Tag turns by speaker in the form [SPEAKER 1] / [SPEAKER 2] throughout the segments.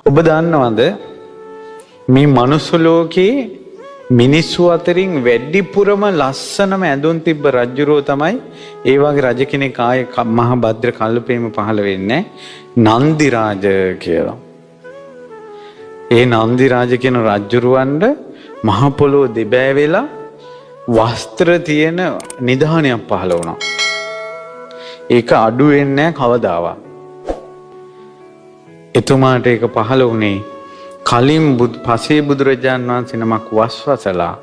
[SPEAKER 1] ඔබ දන්නවද මේ මනුස්ස ලෝකේ මිනිස්සු අතරින් වැඩිපුරම ලස්සනම ඇඳුම් තිබ්බ රජුරෝ තමයි ඒ වගේ රජ කෙනෙක් ආයේ මහා භද්‍ර කල්පේම පහළ වෙන්නේ නන්දි රාජ කියලා. ඒ නන්දි රාජ කියන රජුරවන්ට මහ පොළොව දෙබෑ වෙලා වස්ත්‍ර තියෙන නිධානයක් පහළ වුණා. ඒක අඩු වෙන්නේ නැහැ කවදාවත්. එතුමාට ඒක පහළ වුණේ කලින් පසේ බුදුරජාණන් වහන්සේ නමක් වස්වසලා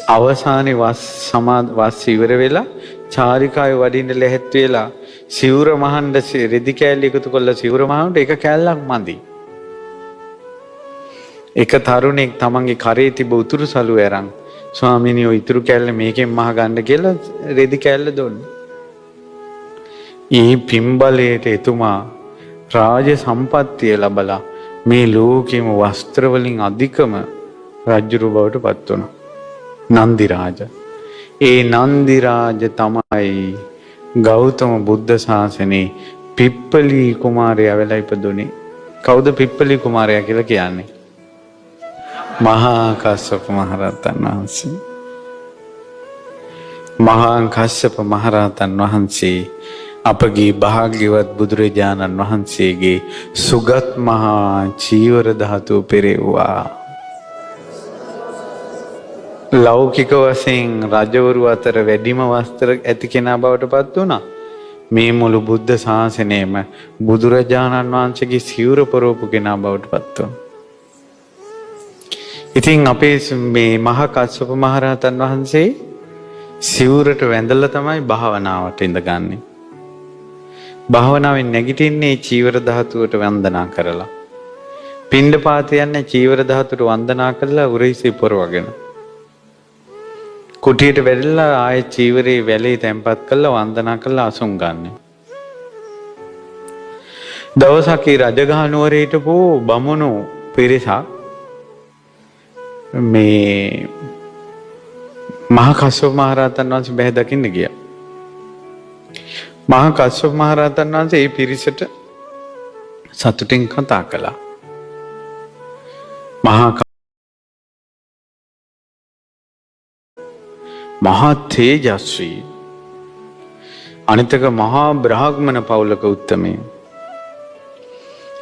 [SPEAKER 1] අවසානයේ වස් ඉවර වෙලා චාරිකාවේ වඩින්න ලැහැත් වෙලා සිවුර මහන්න රෙදි කෑල්ල එකතු කරලා සිවුර මහන්නට එක කෑල්ලක් මදි. එක තරුණෙක් තමන්ගේ කරේ තිබ්බ උතුරු සලුව අරන් ස්වාමීනි ඔය ඉතුරු කෑල්ල මේකෙන් මහ ගන්න කියලා රෙදි කෑල්ල දුන්නා. ඊ පිම්බලයට එතුමා රාජ සම්පත්තිය ලැබලා මේ ලෝකෙම වස්ත්‍ර වලින් අධිකම රජුරු බවට පත් වුණා. නන්දි රාජ. ඒ නන්දි රාජ තමයි ගෞතම බුද්ධ ශාසනයේ පිප්පලි කුමාරයා වෙලා ඉපදුනේ. කවුද පිප්පලි කුමාරයා කියලා කියන්නේ? මහා කස්සප මහරහතන් වහන්සේ. මහා කස්සප මහරහතන් වහන්සේ අපගේ භාග්‍යවත් බුදුරජාණන් වහන්සේගේ සුගත් මහා චීවර ධාතුව පෙරෙව්වා. ලෞකික වශයෙන් රජවරු අතර වැඩිම වස්ත්‍ර ඇති කෙනා බවට පත් වුණා. මේ මුළු බුද්ධ ශාසනයම බුදුරජාණන් වහන්සේගේ සිවුර පරෝපු කෙනා බවට පත් වුණා. ඉතින් අපේ මේ මහා කස්සප මහරහතන් වහන්සේ සිවුරට වැඳලා තමයි භාවනාවට ඉඳගන්නේ. භාවනාවෙන් නැගිටින්නේ චීවර ධාතුවට වන්දනා කරලා. පිණ්ඩපාත යන්නේ චීවර ධාතුවට වන්දනා කරලා උරහිසේ පොරවගෙන. කුටියට වැදලා ආයේ චීවරේ වැලේ තැම්පත් කරලා වන්දනා කරලා අසුන් ගන්න. දවසක් රජගහ නුවරේ හිටපු බමුණු පිරිසක් මේ මහා කස්සප මහරහතන් වහන්සේ බැහැ දකින්න ගියා. මහා කස්සප මහරහතන් වහන්සේ ඒ පිරිසට සතුටින් කතා කළා. මහා තේජස්වී අනිතක මහා බ්‍රාහ්මණ පවුලක උත්තමය.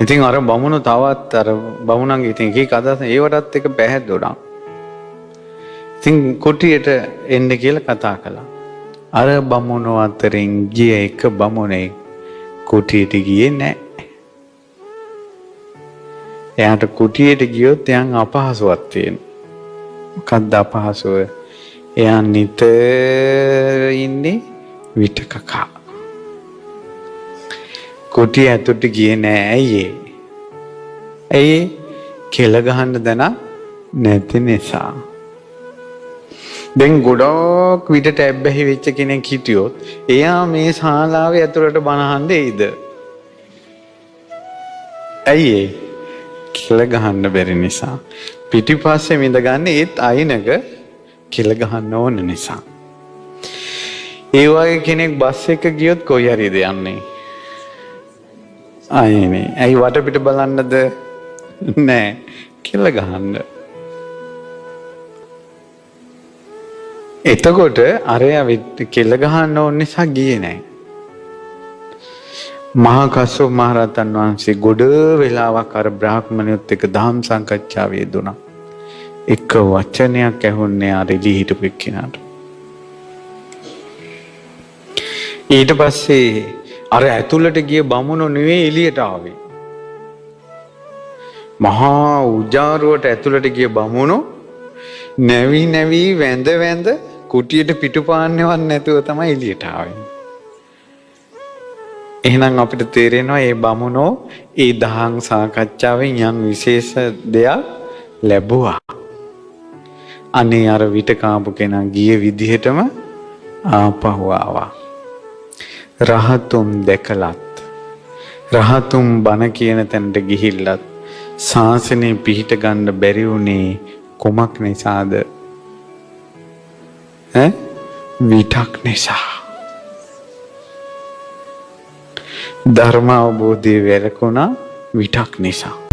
[SPEAKER 1] ඉතින් අර බමුණු තවත් අර බමුණන්ගේ ඉතින් එකේ අදහස ඒවටත් එක පැහැදුණා. ඉතින් කුටියට එන්න කියලා කතා කළා. අර බමුණු අතරින් ගිය එක බමුණෙක් කුටියට ගියේ නැහැ. එයාට කුටියට ගියොත් එයන් අපහසුවක් තියෙනවා. මොකක්ද අපහසුව? එයා නිතර ඉන්නේ විටකකා. කුටිය ඇතුළට ගියේ නෑ. ඇයි? කෙල ගහන්න දන නැති නිසා. දැන් ගොඩක් විටට ඇබ්බැහි වෙච්ච කෙනෙක් හිටියොත් එයා මේ ශාලාවේ ඇතුළට බණ අහන්න එයිද? ඇයි? කෙල ගහන්න බැරි නිසා. පිටිපස්සේ විඳගන්නේ ඒත් අයිනක කෙල ගහන්න ඕන නිසා. ඒ වගේ කෙනෙක් බස් එක ගියොත් කොයි හරිද යන්නේ? අයිනේ. ඇයි වටපිට බලන්නද? නෑ. කෙල ගහන්න. එතකොට අරයා කෙල ගහන්න ඕන නිසා ගියේ නෑ. මහා කස්සප මහරහතන් වහන්සේ ගොඩ වෙලාවක් අර බ්‍රාහ්මණයොත් එක්ක දහම් සාකච්ඡාවේ යෙදුණා. එක වචනයක් ඇහුන්නේ අර එළිය හිටපු එක්කෙනාට. ඊට පස්සේ අර ඇතුළට ගිය බමුණු නෙවෙයි එළියට ආවේ. මහා උජාරුවට ඇතුළට ගිය බමුණු නැවි නැවි වැඳ වැඳ කුටියට පිටුපාන්නේවත් නැතුව තමයි එළියට ආවේ. එහෙනම් අපිට තේරෙනවා මේ බමුණෝ ඒ දහම් සාකච්ඡාවෙන් යම් විශේෂ දෙයක් ලැබුවා. අනේ අර විට කාපු කෙනා ගිය විදිහටම ආපහු ආවා. රහතුන් දැකලත් රහතුන් බණ කියන තැනට ගිහිල්ලත් ශාසනය පිහිට ගන්න බැරි වුණේ කොමක් නිසාද? විතක් නිසා. ධර්ම අවබෝධය වැළකුණා, විටක් නිසා.